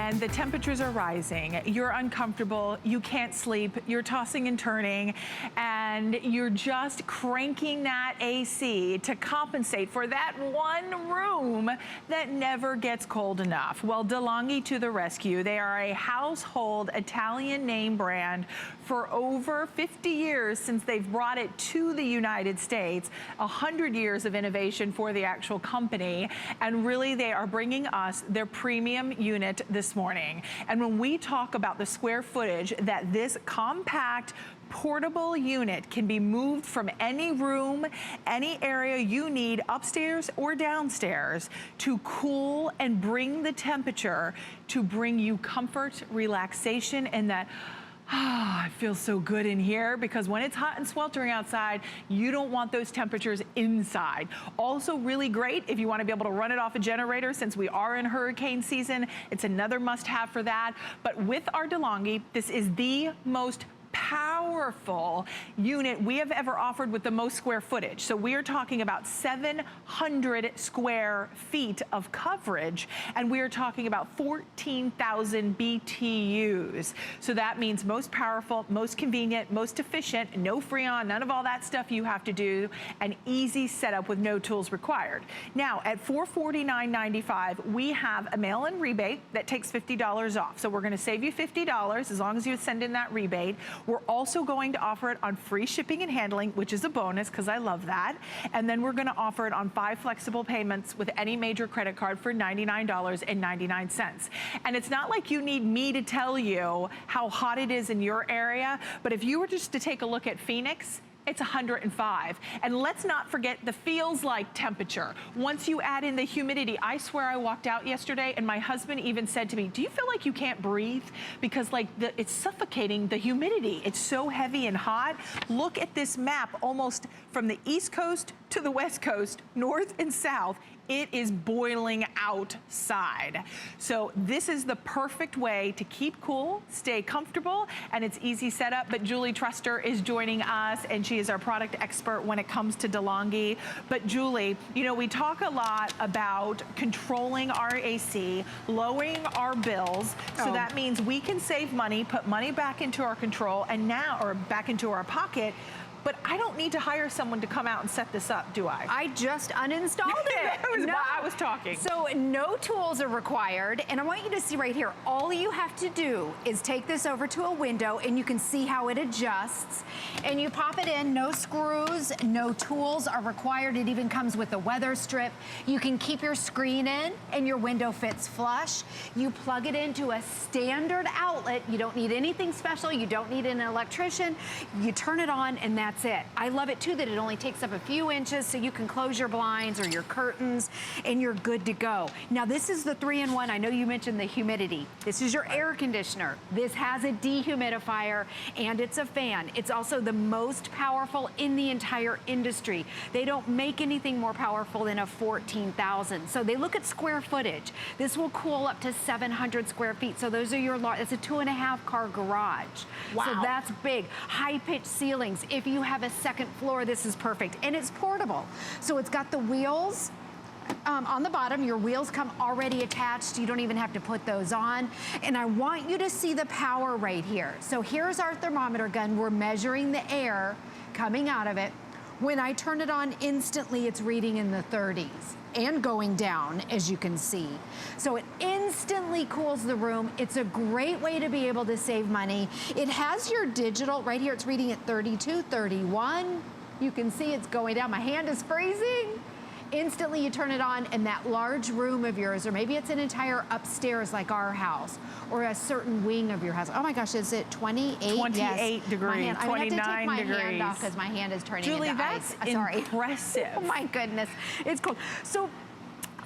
and the temperatures are rising, you're uncomfortable, you can't sleep, you're tossing and turning, and you're just cranking that AC to compensate for that one room that never gets cold enough. Well, DeLonghi to the rescue. They are a household Italian name brand for over 50 years since they've brought it to the United States, 100 years of innovation for the actual company, and really they are bringing us their premium unit this morning. And when we talk about the square footage that this compact portable unit can be moved from any room, any area you need, upstairs or downstairs, to cool and bring the temperature to bring you comfort, relaxation, and that, it feels so good in here, because when it's hot and sweltering outside, you don't want those temperatures inside. Also really great if you want to be able to run it off a generator, since we are in hurricane season. It's another must-have for that. But with our DeLonghi, this is the most powerful unit we have ever offered with the most square footage. So we are talking about 700 square feet of coverage, and we are talking about 14,000 BTUs. So that means most powerful, most convenient, most efficient, no Freon, none of all that stuff you have to do, an easy setup with no tools required. Now at $449.95, we have a mail-in rebate that takes $50 off. So we're gonna save you $50 as long as you send in that rebate. We're also going to offer it on free shipping and handling, which is a bonus because I love that. And then we're going to offer it on 5 flexible payments with any major credit card for $99.99. And it's not like you need me to tell you how hot it is in your area, but if you were just to take a look at Phoenix, it's 105. And let's not forget the feels like temperature. Once you add in the humidity, I swear I walked out yesterday and my husband even said to me, do you feel like you can't breathe? Because like it's suffocating, the humidity. It's so heavy and hot. Look at this map, almost from the East Coast to the West Coast, north and south. It is boiling outside. So this is the perfect way to keep cool, stay comfortable, and it's easy setup. But Julie Truster is joining us, and she is our product expert when it comes to DeLonghi. But Julie, you know, we talk a lot about controlling our AC, lowering our bills. So that means we can save money, put money back into our control, and now, or back into our pocket. But I don't need to hire someone to come out and set this up, do I? I just uninstalled it. That was why I was talking. So no tools are required. And I want you to see right here, all you have to do is take this over to a window and you can see how it adjusts. And you pop it in, no screws, no tools are required. It even comes with a weather strip. You can keep your screen in and your window fits flush. You plug it into a standard outlet. You don't need anything special. You don't need an electrician. You turn it on and that's it. I love it too that it only takes up a few inches, so you can close your blinds or your curtains and you're good to go. Now this is the 3-in-1. I know you mentioned the humidity. This is your air conditioner. This has a dehumidifier and it's a fan. It's also the most powerful in the entire industry. They don't make anything more powerful than a 14,000. So they look at square footage. This will cool up to 700 square feet. So those are your large, it's a 2.5 car garage. Wow. So that's big. High pitched ceilings. If you have a second floor, this is perfect. And it's portable. So it's got the wheels on the bottom. Your wheels come already attached. You don't even have to put those on. And I want you to see the power right here. So here's our thermometer gun. We're measuring the air coming out of it. When I turn it on, instantly it's reading in the 30s and going down, as you can see. So it instantly cools the room. It's a great way to be able to save money. It has your digital, right here it's reading at 32, 31. You can see it's going down. My hand is freezing. Instantly you turn it on and that large room of yours, or maybe it's an entire upstairs like our house, or a certain wing of your house. Oh my gosh, is it 28? 28 yes. degrees, 29 degrees. I have to take my hand off because my hand is turning Julie, into ice. that's impressive. Oh my goodness, it's cold. So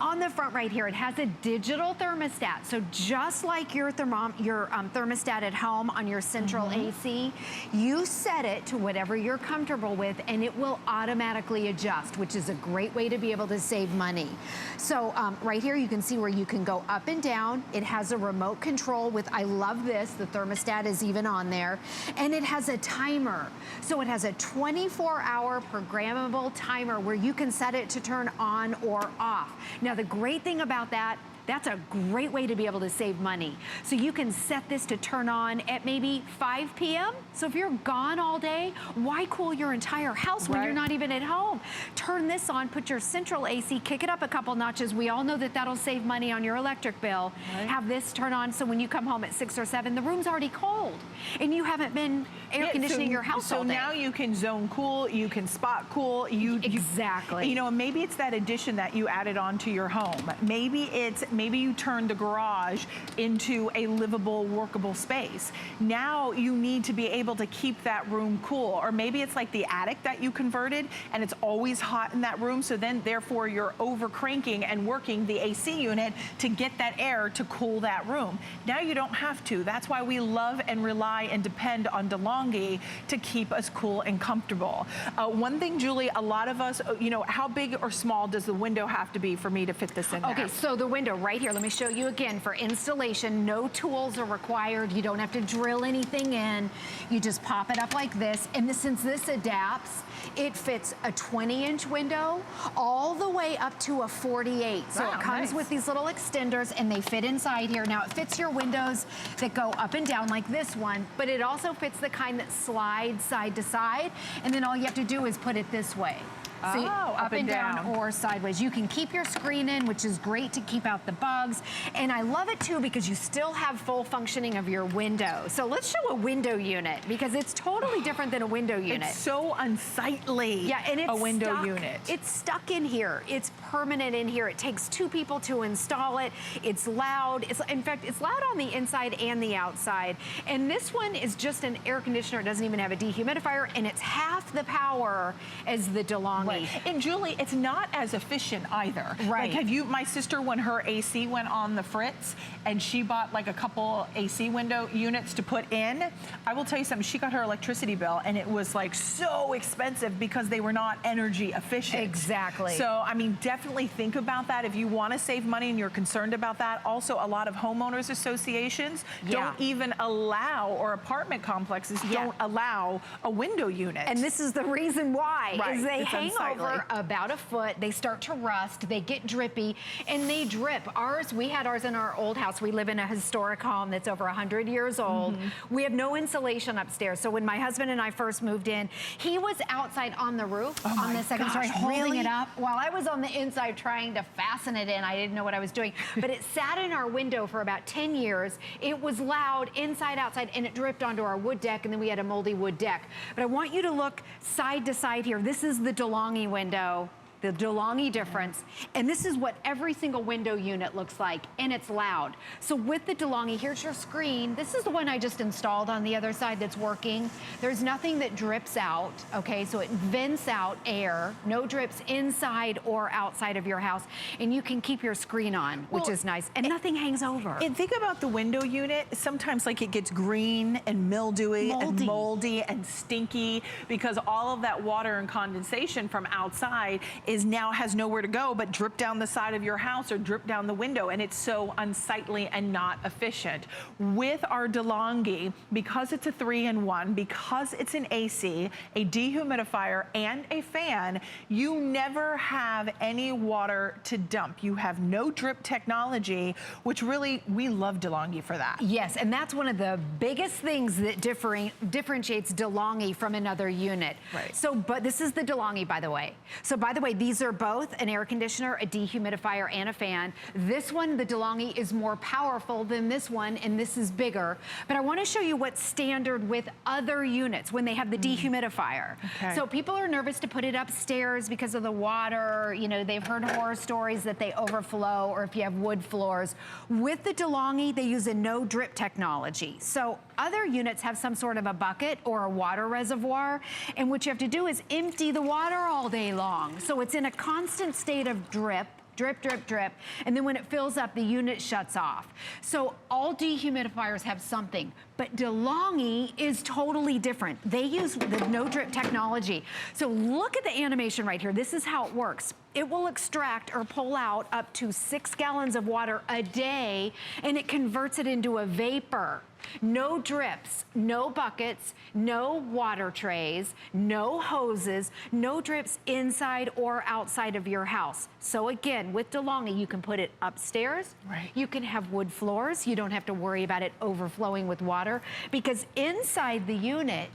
on the front right here, it has a digital thermostat. So just like your thermostat at home on your central AC, you set it to whatever you're comfortable with and it will automatically adjust, which is a great way to be able to save money. So right here, you can see where you can go up and down. It has a remote control with, I love this, the thermostat is even on there. And it has a timer. So it has a 24-hour programmable timer where you can set it to turn on or off. Now the great thing about that, that's a great way to be able to save money. So you can set this to turn on at maybe 5 p.m. So if you're gone all day, why cool your entire house when you're not even at home? Turn this on, put your central AC, kick it up a couple notches. We all know that that'll save money on your electric bill. Have this turn on so when you come home at 6 or 7, the room's already cold and you haven't been air conditioning your house all day. So now you can zone cool, you can spot cool. Exactly. You know, maybe it's that addition that you added on to your home. Maybe you turned the garage into a livable, workable space. Now you need to be able to keep that room cool. Or maybe it's like the attic that you converted and it's always hot in that room, so then therefore you're over cranking and working the AC unit to get that air to cool that room. Now you don't have to. That's why we love and rely and depend on DeLonghi to keep us cool and comfortable. One thing, Julie, a lot of us, you know, how big or small does the window have to be for me to fit this in there? Okay, so the window right here, let me show you again. For installation, no tools are required. You don't have to drill anything in. You just pop it up like this. And since this adapts, it fits a 20-inch window all the way up to a 48. So it comes with these little extenders and they fit inside here. Now it fits your windows that go up and down like this one, but it also fits the kind that slides side to side. And then all you have to do is put it this way. See, up and down or sideways. You can keep your screen in, which is great to keep out the bugs. And I love it too because you still have full functioning of your window. So let's show a window unit because it's totally different than a window unit. It's so unsightly. Yeah, and it's a window unit. It's stuck in here. It's permanent in here. It takes 2 people to install it. It's loud. In fact, it's loud on the inside and the outside. And this one is just an air conditioner. It doesn't even have a dehumidifier, and it's half the power as the DeLonghi. And Julie, it's not as efficient either. Like, have you, my sister, when her AC went on the fritz and she bought like a couple AC window units to put in, I will tell you something, she got her electricity bill and it was like so expensive because they were not energy efficient. Exactly. So, I mean, definitely think about that if you want to save money and you're concerned about that. Also, a lot of homeowners associations don't even allow, or apartment complexes don't allow a window unit. And this is the reason why, is they hang unsightly. over about a foot, they start to rust, they get drippy, and they drip. We had ours in our old house. We live in a historic home that's over 100 years old. We have no insulation upstairs. So when my husband and I first moved in, he was outside on the roof on the second story holding it up while I was on the inside trying to fasten it in. I didn't know what I was doing. But it sat in our window for about 10 years. It was loud inside, outside, and it dripped onto our wood deck, and then we had a moldy wood deck. But I want you to look side to side here. This is the DeLonghi window, the DeLonghi difference, and this is what every single window unit looks like, and it's loud. So with the DeLonghi, here's your screen. This is the one I just installed on the other side that's working. There's nothing that drips out, okay? So it vents out air, no drips inside or outside of your house, and you can keep your screen on, which is nice, and nothing hangs over. And think about the window unit. Sometimes like it gets green and mildewy and moldy and stinky because all of that water and condensation from outside now has nowhere to go but drip down the side of your house or drip down the window, and it's so unsightly and not efficient. With our DeLonghi, because it's a 3-in-1, because it's an AC, a dehumidifier, and a fan, you never have any water to dump. You have no drip technology, which really, we love DeLonghi for that. Yes, and that's one of the biggest things that differentiates DeLonghi from another unit. So, but this is the DeLonghi, by the way. So, by the way, these are both an air conditioner, a dehumidifier, and a fan. This one, the DeLonghi, is more powerful than this one, and this is bigger. But I want to show you what's standard with other units when they have the dehumidifier. So people are nervous to put it upstairs because of the water. You know, they've heard horror stories that they overflow, or if you have wood floors. With the DeLonghi, they use a no drip technology. So other units have some sort of a bucket or a water reservoir, and what you have to do is empty the water all day long. So it's in a constant state of drip, drip, drip, drip, and then when it fills up, the unit shuts off. So all dehumidifiers have something, but DeLonghi is totally different. They use the no drip technology. So look at the animation right here. This is how it works. It will extract or pull out up to 6 gallons of water a day, and it converts it into a vapor. No drips, no buckets, no water trays, no hoses, no drips inside or outside of your house. So again, again, with DeLonghi, you can put it upstairs. Right. You can have wood floors. You don't have to worry about it overflowing with water, because inside the unit,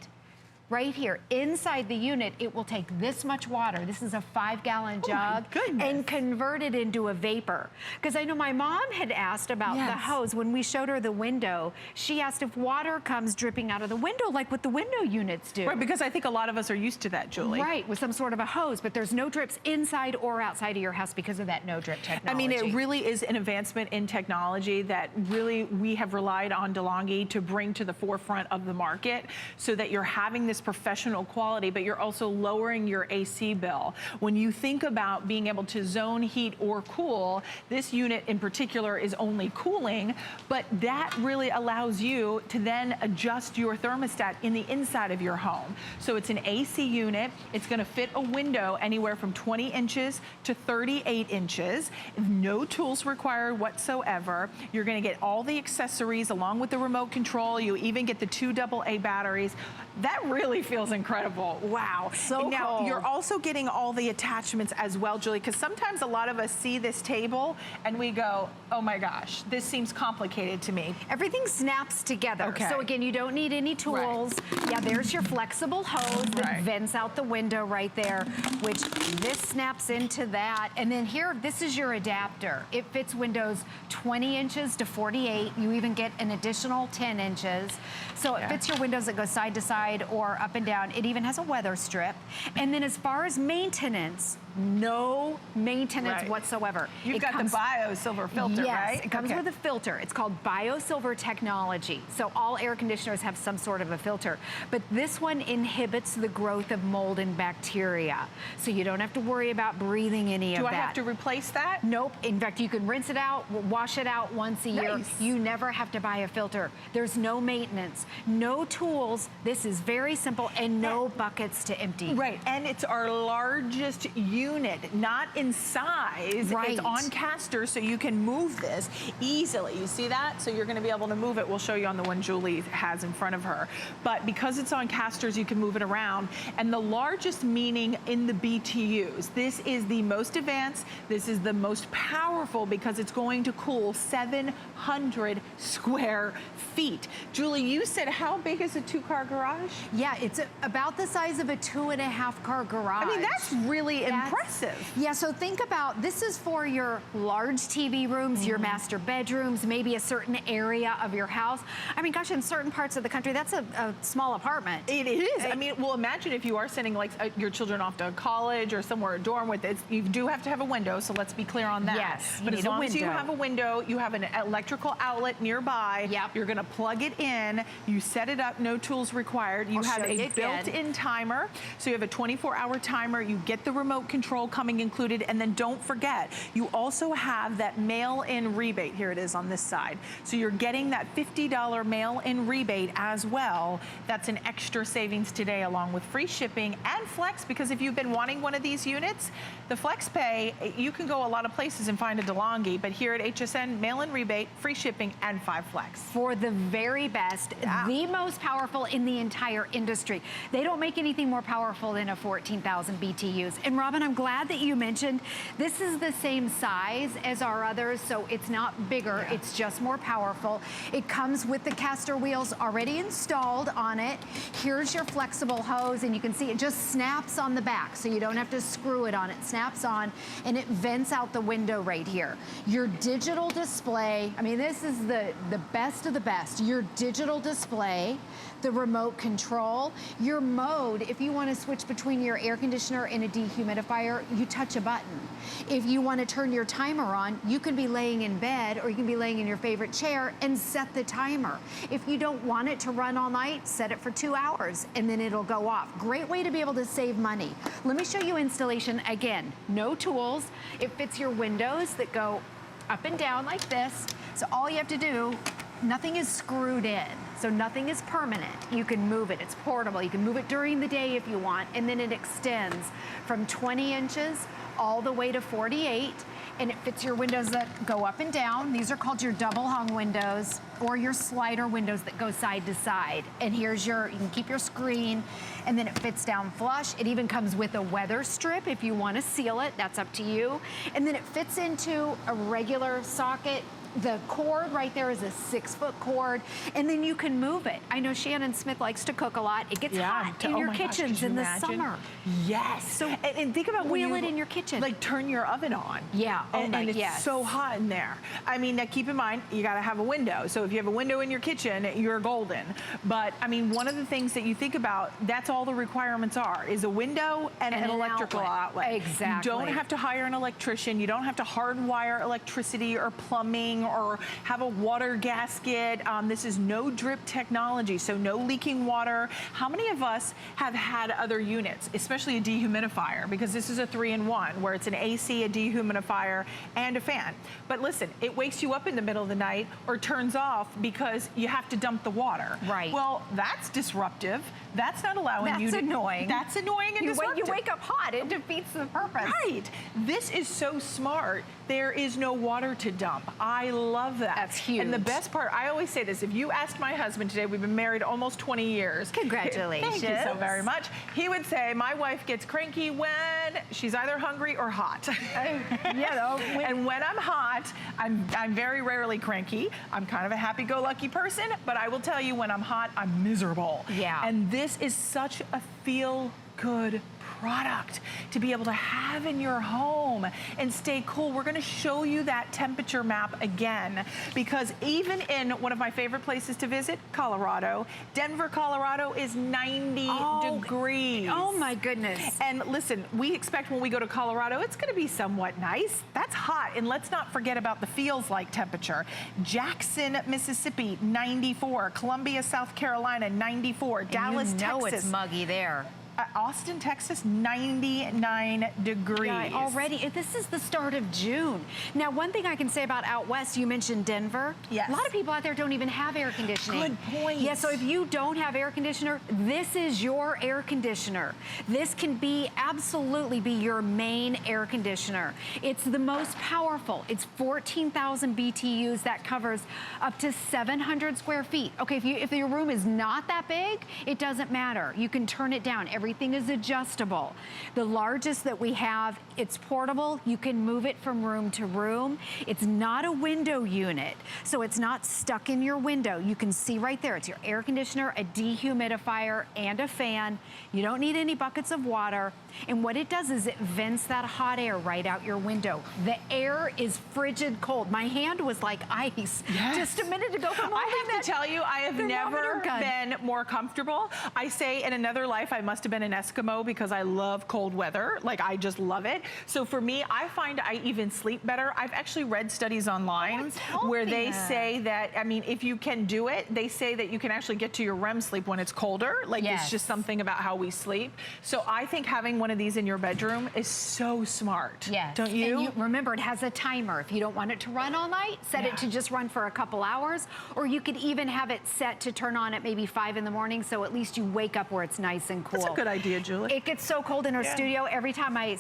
right here, inside the unit, it will take this much water. This is a 5-gallon jug, and convert it into a vapor. Because I know my mom had asked about the hose. When we showed her the window, she asked if water comes dripping out of the window like what the window units do. Right, because I think a lot of us are used to that, Julie. Right, with some sort of a hose, but there's no drips inside or outside of your house because of that no drip technology. I mean, it really is an advancement in technology that really we have relied on DeLonghi to bring to the forefront of the market, so that you're having this professional quality, but you're also lowering your AC bill. When you think about being able to zone heat or cool, this unit in particular is only cooling, but that really allows you to then adjust your thermostat in the inside of your home. So it's an AC unit. It's going to fit a window anywhere from 20 inches to 38 inches. No tools required whatsoever. You're going to get all the accessories along with the remote control. You even get the 2 AA batteries. That really feels incredible. Wow. So now, cool. you're also getting all the attachments as well, Julie, because sometimes a lot of us see this table and we go, oh my gosh, this seems complicated to me. Everything snaps together. Okay. So again, you don't need any tools. Right. Yeah, there's your flexible hose that vents out the window right there, which this snaps into that. And then here, this is your adapter. It fits windows 20 inches to 48. You even get an additional 10 inches. So it fits your windows that go side to side or up and down. It even has a weather strip. And then as far as maintenance, no maintenance whatsoever. You've got the Bio Silver filter, right? Yes, it comes with a filter. It's called Bio Silver technology. So all air conditioners have some sort of a filter, but this one inhibits the growth of mold and bacteria. So you don't have to worry about breathing any of that. Do I have to replace that? Nope. In fact, you can rinse it out, wash it out once a year. You never have to buy a filter. There's no maintenance, no tools. This is very simple, and no buckets to empty. Right, and it's our largest unit, not in size. Right. It's on casters, so you can move this easily. You see that? So you're going to be able to move it. We'll show you on the one Julie has in front of her. But because it's on casters, you can move it around. And the largest meaning in the BTUs, this is the most advanced, this is the most powerful, because it's going to cool 700 square feet. Julie, you said how big is a 2-car garage? Yeah, it's about the size of a 2.5-car garage. I mean, that's really impressive. Yeah, so think about, this is for your large TV rooms, your master bedrooms, maybe a certain area of your house. I mean, gosh, in certain parts of the country, that's a small apartment. It is. I mean, well, imagine if you are sending like your children off to college or somewhere, a dorm with it. You do have to have a window, so let's be clear on that. Yes, but as long as you have a window, you have an electrical outlet nearby. Yep. You're going to plug it in. You set it up. No tools required. You have a built-in timer, so you have a 24-hour timer. You get the remote control coming included, and then don't forget, you also have that mail-in rebate. Here it is on this side. So you're getting that $50 mail-in rebate as well. That's an extra savings today, along with free shipping and flex, because if you've been wanting one of these units, the flex pay, you can go a lot of places and find a DeLonghi, but here at HSN, mail-in rebate, free shipping, and 5 flex. For the very best, the most powerful in the entire industry. They don't make anything more powerful than a 14,000 BTUs. And Robin, I'm glad that you mentioned this is the same size as our others, so it's not bigger, it's just more powerful. It comes with the caster wheels already installed on it. Here's your flexible hose, and you can see it just snaps on the back, so you don't have to screw it on. It snaps on, and it vents out the window right here. Your digital display, I mean, this is the best of the best. Your digital display, the remote control, your mode, if you want to switch between your air conditioner and a dehumidifier, you touch a button. If you want to turn your timer on, you can be laying in bed or you can be laying in your favorite chair and set the timer. If you don't want it to run all night, set it for 2 hours and then it'll go off. Great way to be able to save money. Let me show you installation again. No tools. It fits your windows that go up and down like this. So all you have to do, nothing is screwed in, so nothing is permanent. You can move it, it's portable. You can move it during the day if you want, and then it extends from 20 inches all the way to 48. and it fits your windows that go up and down. These are called your double hung windows or your slider windows that go side to side. And here's you can keep your screen, and then it fits down flush. It even comes with a weather strip if you want to seal it, that's up to you. And then it fits into a regular socket. The cord right there is a 6-foot cord, and then you can move it. I know Shannon Smith likes to cook a lot. It gets hot in your kitchens in the summer. Yes. So and think about wheel it in your kitchen. Like turn your oven on. Yeah. And it's so hot in there. I mean, now keep in mind, you got to have a window. So if you have a window in your kitchen, you're golden. But I mean, one of the things that you think about, that's all the requirements are, is a window and an electrical outlet. Exactly. You don't have to hire an electrician. You don't have to hardwire electricity or plumbing or have a water gasket. This is no drip technology, so no leaking water. How many of us have had other units, especially a dehumidifier, because this is a 3-in-1 where it's an AC, a dehumidifier, and a fan. But listen, it wakes you up in the middle of the night or turns off because you have to dump the water. Right. Well, that's disruptive. That's not allowing you to. That's annoying. That's annoying and disruptive. You wake up hot, it defeats the purpose. Right. This is so smart. There is no water to dump. I love that. That's huge. And the best part, I always say this, if you asked my husband today, we've been married almost 20 years. Congratulations. Thank you so very much. He would say, my wife gets cranky when she's either hungry or hot. And when I'm hot, I'm very rarely cranky. I'm kind of a happy-go-lucky person, but I will tell you, when I'm hot, I'm miserable. Yeah. And this is such a feel-good product to be able to have in your home and stay cool. We're going to show you that temperature map again, because even in one of my favorite places to visit, Colorado, Denver, Colorado, is 90 degrees. Oh my goodness. And listen, we expect when we go to Colorado, it's going to be somewhat nice. That's hot. And let's not forget about the feels like temperature. Jackson, Mississippi, 94. Columbia, South Carolina, 94. Dallas, you know Texas. It's muggy there. Austin, Texas, 99 degrees. Yeah, already, this is the start of June. Now, one thing I can say about out west, you mentioned Denver. Yes. A lot of people out there don't even have air conditioning. Good point. Yeah, so if you don't have air conditioner, this is your air conditioner. This can absolutely be your main air conditioner. It's the most powerful. It's 14,000 BTUs. That covers up to 700 square feet. Okay, if your room is not that big, it doesn't matter. You can turn it down. Everything is adjustable. The largest that we have, it's portable. You can move it from room to room. It's not a window unit, so it's not stuck in your window. You can see right there, it's your air conditioner, a dehumidifier, and a fan. You don't need any buckets of water. And what it does is it vents that hot air right out your window. The air is frigid cold. My hand was like ice just a minute ago. I have to tell you, I have never been more comfortable. I say in another life, I must have been an Eskimo because I love cold weather. Like, I just love it. So for me, I find I even sleep better. I've actually read studies online where they say that, I mean, if you can do it, they say that you can actually get to your REM sleep when it's colder. Like, it's just something about how we sleep. So I think having one of these in your bedroom is so smart. Yes. Don't you? And remember, it has a timer. If you don't want it to run all night, set it to just run for a couple hours, or you could even have it set to turn on at maybe 5 in the morning, so at least you wake up where it's nice and cool. That's a good idea, Julie. It gets so cold in our studio. Every time I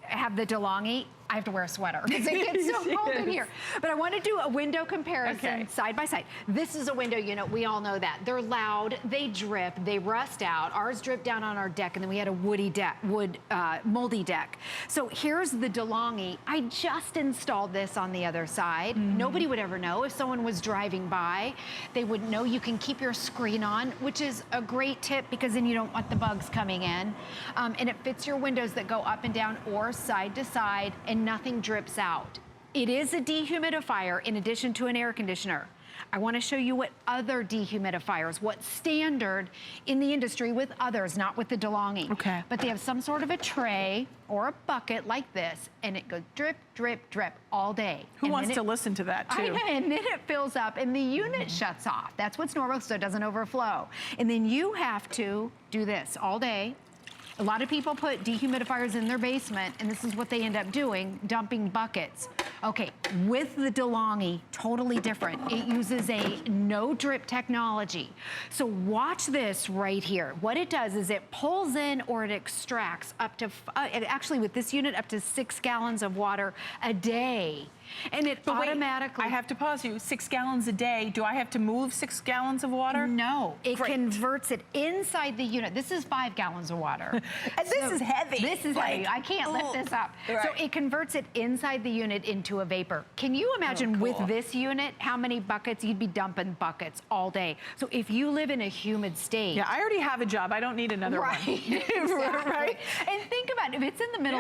have the DeLonghi, I have to wear a sweater because it gets so cold in here. But I want to do a window comparison side by side. This is a window unit. We all know that. They're loud, they drip, they rust out. Ours dripped down on our deck, and then we had a moldy deck. So here's the DeLonghi. I just installed this on the other side. Nobody would ever know. If someone was driving by, they wouldn't know. You can keep your screen on, which is a great tip because then you don't want the bugs coming in. And it fits your windows that go up and down or side to side, and nothing drips out. It is a dehumidifier in addition to an air conditioner. I want to show you what other dehumidifiers, what's standard in the industry with others, not with the DeLonghi. Okay. But they have some sort of a tray or a bucket like this, and it goes drip, drip, drip all day. Who wants to listen to that too? And then it fills up and the unit shuts off. That's what's normal, so it doesn't overflow. And then you have to do this all day. A lot of people put dehumidifiers in their basement, and this is what they end up doing, dumping buckets. Okay, with the DeLonghi, totally different. It uses a no drip technology. So watch this right here. What it does is it pulls in or it extracts up to, actually with this unit, up to 6 gallons of water a day. And it automatically... Wait, I have to pause you. 6 gallons a day. Do I have to move 6 gallons of water? No, it converts it inside the unit. This is 5 gallons of water. And this is heavy. This is heavy. I can't lift this up. Right. So it converts it inside the unit into a vapor. Can you imagine with this unit, how many buckets? You'd be dumping buckets all day. So if you live in a humid state... Yeah, I already have a job. I don't need another one. Exactly. Right? And think about it. If it's in the middle